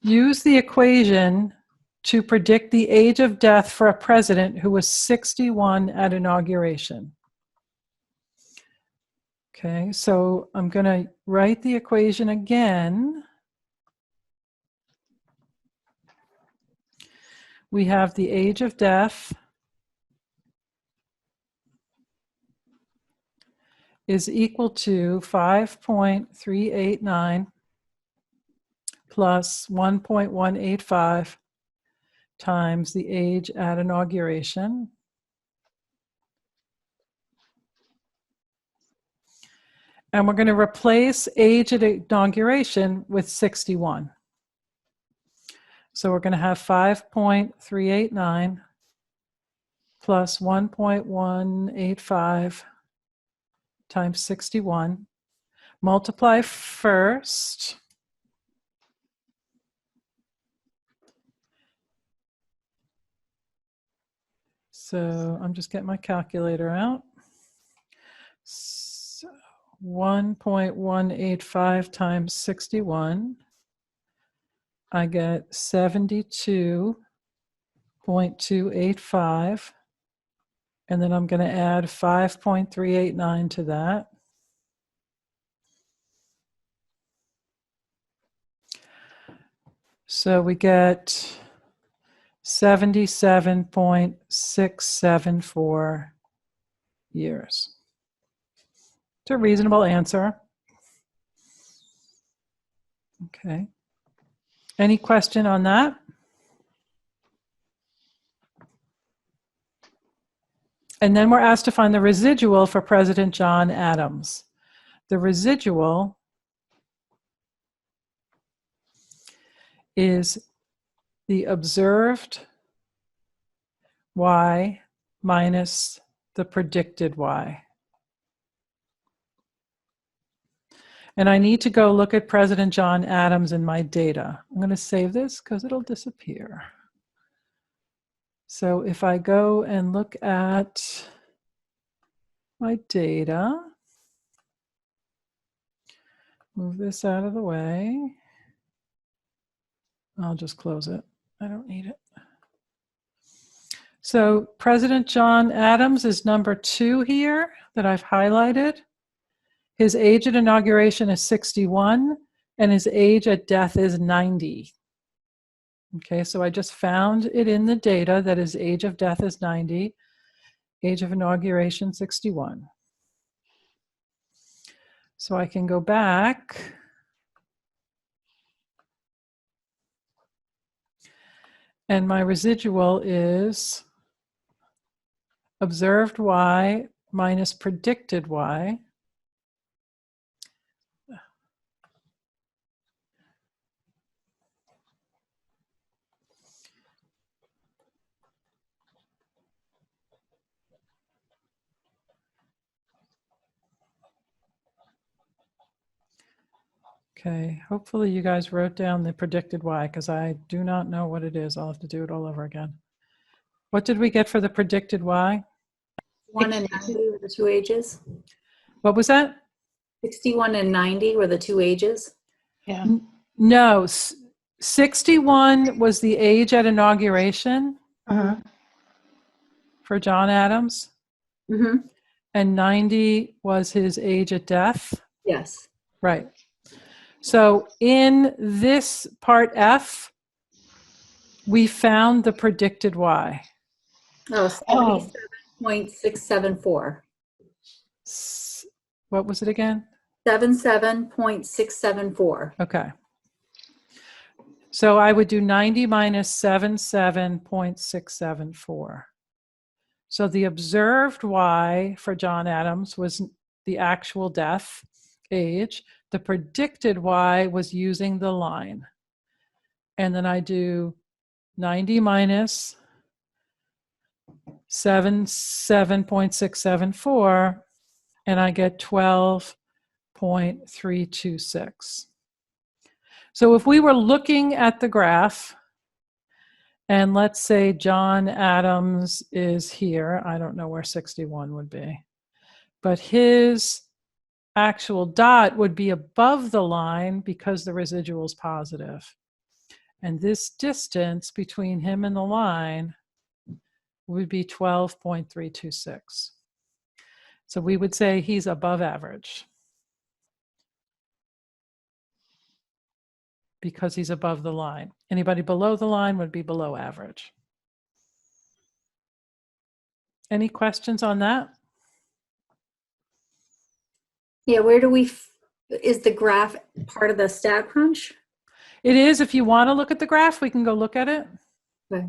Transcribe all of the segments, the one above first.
Use the equation to predict the age of death for a president who was 61 at inauguration. Okay, so I'm going to write the equation again. We have the age of death is equal to 5.389 plus 1.185 times the age at inauguration. And we're going to replace age at inauguration with 61. So we're going to have 5.389 plus 1.185 times 61. Multiply first. So I'm just getting my calculator out. So 1.185 times 61. I get 72.285. And then I'm going to add 5.389 to that. So we get 77.674 years. It's a reasonable answer. Okay. Any question on that? And then we're asked to find the residual for President John Adams. The residual is the observed y minus the predicted y. And I need to go look at President John Adams in my data. I'm going to save this because it'll disappear. So if I go and look at my data, move this out of the way. I'll just close it. I don't need it. So President John Adams is number 2 here that I've highlighted. His age at inauguration is 61, and his age at death is 90. Okay, so I just found it in the data that his age of death is 90, age of inauguration 61. So I can go back and my residual is observed y minus predicted y. Okay, hopefully you guys wrote down the predicted y because I do not know what it is. I'll have to do it all over again. What did we get for the predicted y? 1 and 90 were the 2 ages. What was that? 61 and 90 were the 2 ages. Yeah. No, 61 was the age at inauguration for John Adams. Mm-hmm. And 90 was his age at death. Yes. Right. So in this part F, we found the predicted y. Oh, 77.674. What was it again? 77.674. Okay. So I would do 90 minus 77.674. So the observed y for John Adams was the actual death age. The predicted y was using the line. And then I do 90 minus 77.674, and I get 12.326. So if we were looking at the graph, and let's say John Adams is here, I don't know where 61 would be, but his actual dot would be above the line because the residual is positive. And this distance between him and the line would be 12.326. So we would say he's above average because he's above the line. Anybody below the line would be below average. Any questions on that? Yeah, is the graph part of the StatCrunch? It is. If you want to look at the graph, we can go look at it. Okay.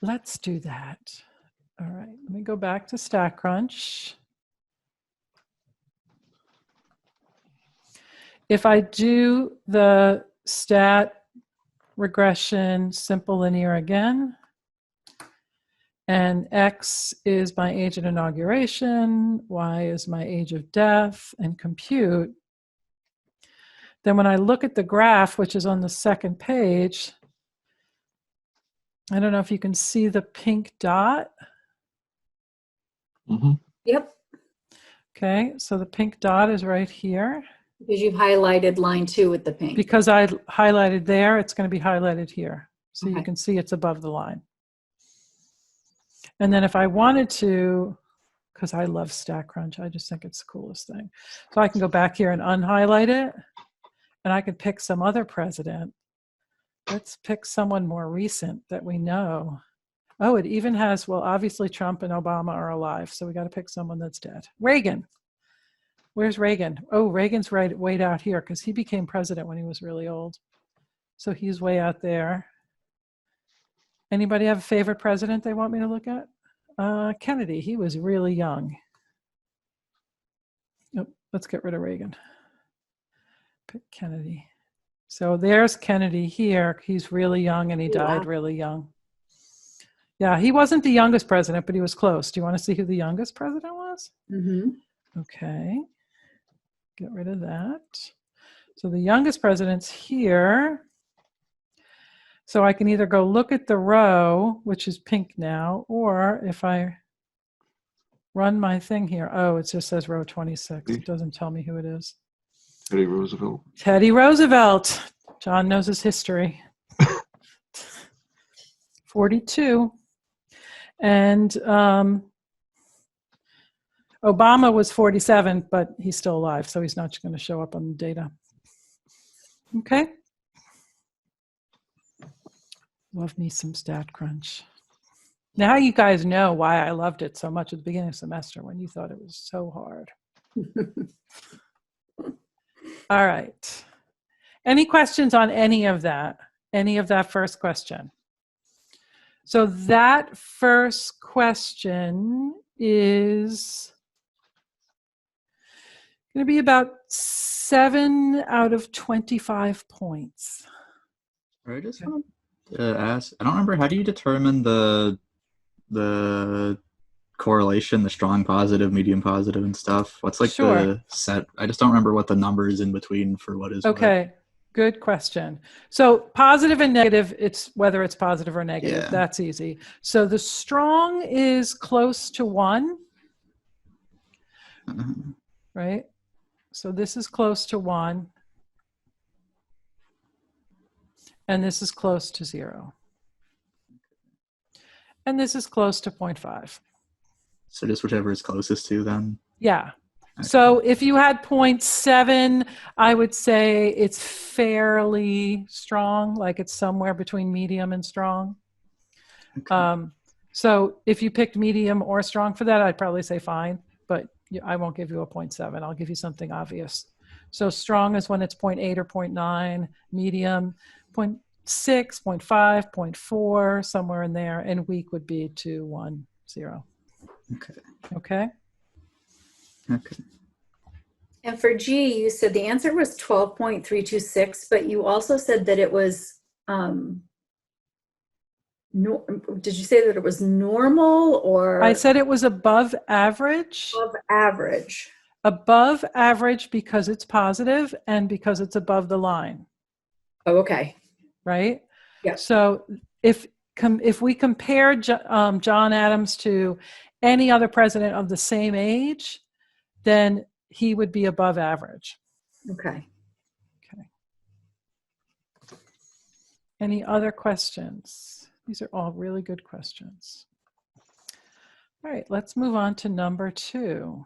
Let's do that. All right, let me go back to StatCrunch. If I do the stat regression simple linear again, and X is my age at inauguration, Y is my age of death, and compute, then when I look at the graph, which is on the second page, I don't know if you can see the pink dot. Mm-hmm. Yep, Okay, so the pink dot is right here. because you've highlighted line 2 with the pink. Because I highlighted there, it's going to be highlighted here. So you Okay. can see it's above the line. And then if I wanted to, because I love StatCrunch, I just think it's the coolest thing. So I can go back here and unhighlight it, and I could pick some other president. Let's pick someone more recent that we know. Oh, it even has, well, obviously Trump and Obama are alive, so we got to pick someone that's dead. Reagan. Where's Reagan? Oh, Reagan's way out here because he became president when he was really old. So he's way out there. Anybody have a favorite president they want me to look at? Kennedy, he was really young. Nope, let's get rid of Reagan. Pick Kennedy. So there's Kennedy here. He's really young and he died really young. Yeah, he wasn't the youngest president, but he was close. Do you want to see who the youngest president was? Mm-hmm. Okay, get rid of that. So the youngest president's here. So I can either go look at the row, which is pink now, or if I run my thing here, oh, it just says row 26. It doesn't tell me who it is. Teddy Roosevelt. Teddy Roosevelt. John knows his history. 42. And Obama was 47, but he's still alive, so he's not going to show up on the data. Okay. Love me some StatCrunch. Now you guys know why I loved it so much at the beginning of the semester when you thought it was so hard. All right. Any questions on any of that? Any of that first question? So that first question is going to be about 7 out of 25 points. I just want to ask, I don't remember, how do you determine the correlation, the strong positive, medium positive and stuff? What's like Sure. the set? I just don't remember what the numbers in between for what is Okay, good question. So positive and negative, it's whether it's positive or negative. Yeah. That's easy. So the strong is close to 1, what. right? So this is close to 1. And this is close to 0. And this is close to 0.5. So just whichever is closest to then. Yeah. Okay. So if you had 0.7, I would say it's fairly strong, like it's somewhere between medium and strong. Okay. So if you picked medium or strong for that, I'd probably say fine, but I won't give you a 0.7. I'll give you something obvious. So strong is when it's 0.8 or 0.9, medium, 0.6, 0.5, 0.4, somewhere in there, and weak would be 2, 1, 0. Okay. Okay? Okay. And for G, you said the answer was 12.326, but you also said that it was, did you say that it was normal or? I said it was above average. Above average. Above average because it's positive and because it's above the line, Oh, okay. right? Yeah. So if we compare John Adams to any other president of the same age, then he would be above average. Okay. Okay. Any other questions? These are all really good questions. All right, let's move on to number 2.